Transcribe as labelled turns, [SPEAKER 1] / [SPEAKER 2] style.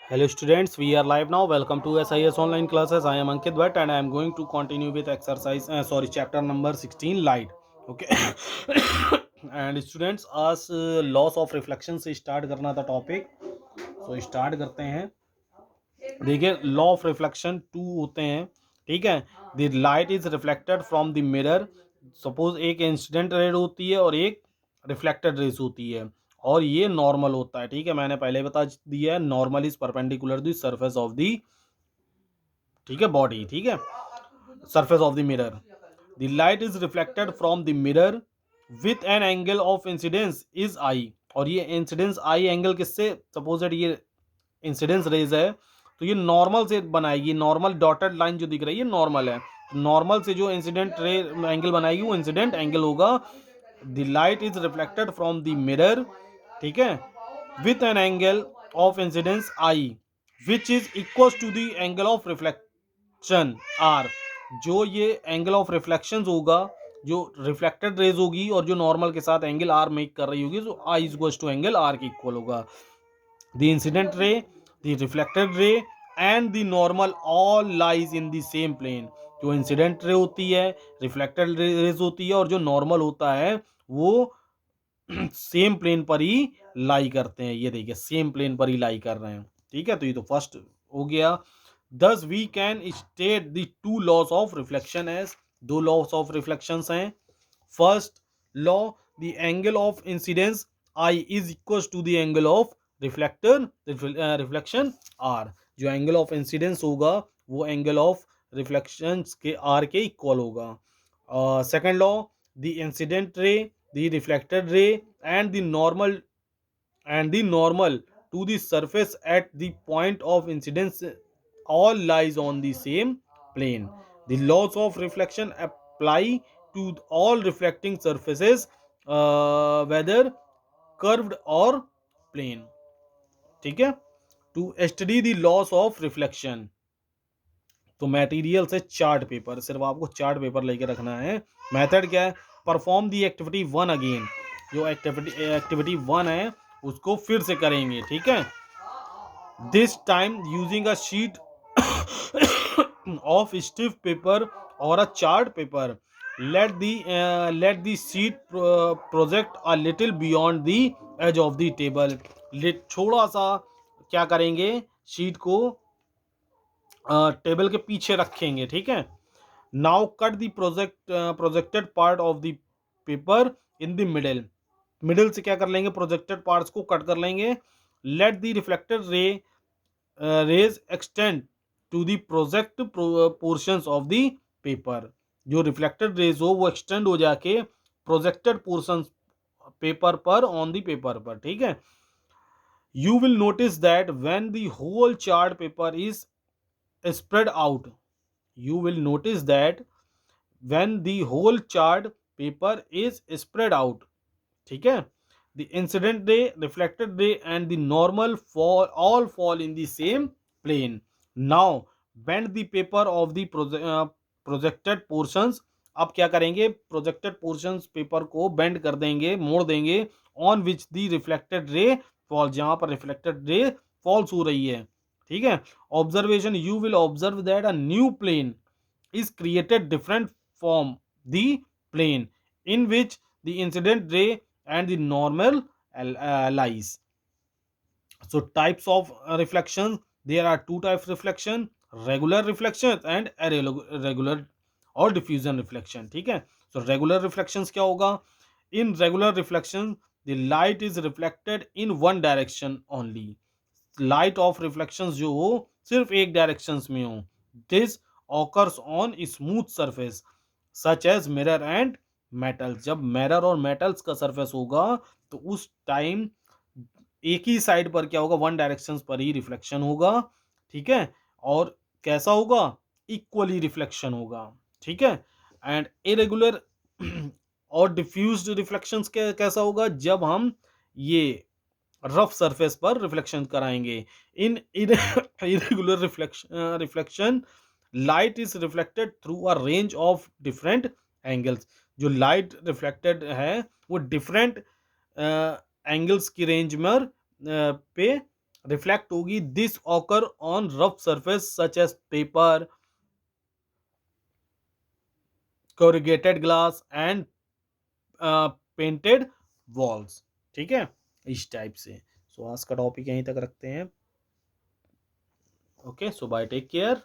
[SPEAKER 1] Hello students, we are live now. Welcome to SIS online classes. I am Ankit Bhatt and I am going to continue with chapter number 16 light. Okay. And students as loss of reflection से start करना था topic. So start करते हैं. देखिए law of reflection to होते हैं. ठीक है. The light is reflected from the mirror. Suppose एक इंसिडेंट रेज होती है और एक रिफ्लेक्टेड रेज होती है और ये नॉर्मल होता है. ठीक है, मैंने पहले बता दिया है normal is perpendicular the surface of the, ठीक है, बॉडी. ठीक है, surface of the mirror. The light is reflected from the mirror with an angle of incidence is I. और ये इंसिडेंस आई एंगल किससे, सपोज दैट ये इंसिडेंस रेज है तो ये नॉर्मल से बनाएगी. नॉर्मल डॉटेड लाइन जो दिख रही है नॉर्मल है. नॉर्मल से जो इंसिडेंट रे एंगल बनाएगी वो इंसिडेंट एंगल होगा. The light is reflected from the mirror, ठीक है, with an angle of incidence i which is equal to the angle of reflection r. जो ये एंगल ऑफ रिफ्लेक्शन होगा, जो रिफ्लेक्टेड रेज होगी और जो नॉर्मल के साथ एंगल आर मेक कर रही होगी, तो I is equal to angle R के इक्वल होगा. The incident ray, the reflected ray and the normal all lies in the same plane. जो इंसिडेंट रे होती है, रिफ्लेक्टेड रेज होती है और जो नॉर्मल होता है वो सेम प्लेन पर ही लाई करते हैं. ये देखिए सेम प्लेन पर ही लाई कर रहे हैं. ठीक है, तो ये तो फर्स्ट हो गया. Thus we can state the two laws of reflection as. दो लॉस ऑफ रिफ्लेक्शंस हैं. First law, the angle of incidence i is equal to the angle of reflection r. जो एंगल ऑफ इंसिडेंस होगा वो angle of reflection के r के equal होगा. Second law, the incident ray, the reflected ray and the normal to the surface at the point of incidence all lies on the same plane. The laws of reflection apply to all reflecting surfaces, whether curved or plane. ठीक है. To study the laws of reflection, तो material से chart paper, सिर्फ आपको chart paper लेके रखना है. Method क्या है, perform the activity one again. जो एक्टिविटी वन है उसको फिर से करेंगे. ठीक है, this time using a sheet of stiff paper और a chart paper. let the sheet project a little beyond the edge of the table. थोड़ा सा क्या करेंगे, शीट को टेबल के पीछे रखेंगे. ठीक है. Now cut the projected part of the paper in the middle. Middle से क्या कर लेंगे, प्रोजेक्टेड पार्ट्स को कट कर लेंगे. Let the reflected rays extend to the project portions of the paper. जो रिफ्लेक्टेड रेज हो वो एक्सटेंड हो जाके प्रोजेक्टेड पोर्शंस पेपर पर, ऑन द पेपर पर. ठीक है. You will notice that when the whole chart paper is spread out, you will notice that when the whole chart paper is spread out, ठीक है, the incident ray, reflected ray and the normal all fall in the same plane. Now bend the paper of the projected portions. अब क्या करेंगे, projected portions paper को bend कर देंगे, मोड़ देंगे. ऑन विच द रिफ्लेक्टेड रे फॉल, जहां पर रिफ्लेक्टेड रे फॉल्स हो रही है. ठीक है. Observation, you will observe that a new plain is created different from the plane in which the incident ray and the normal lies. So types of reflections, there are two types of reflection, regular reflection and irregular और diffusion reflection. ठीक है. So regular reflections क्या होगा, in regular reflection the light is reflected in one direction only. Light of reflections जो हो सिर्फ एक directions में हो. This occurs on smooth surface such as mirror and metals. जब मिरर और मेटल्स का सरफेस होगा तो उस टाइम एक ही साइड पर क्या होगा, वन डायरेक्शंस पर ही रिफ्लेक्शन होगा. ठीक है. और कैसा होगा, इक्वली रिफ्लेक्शन होगा. ठीक है. एंड इरेगुलर और डिफ्यूज्ड रिफ्लेक्शंस कैसा होगा, जब हम ये रफ सरफेस पर रिफ्लेक्शन कराएंगे. In irregular reflection light is reflected through a range of different angles. जो लाइट रिफ्लेक्टेड है वो डिफरेंट एंगल्स की रेंज में पे रिफ्लेक्ट होगी। This occur on rough surface such as paper, corrugated glass and painted walls. ठीक है, इस टाइप से। सो आज का टॉपिक यहीं तक रखते हैं। ओके, सो बाय, टेक केयर।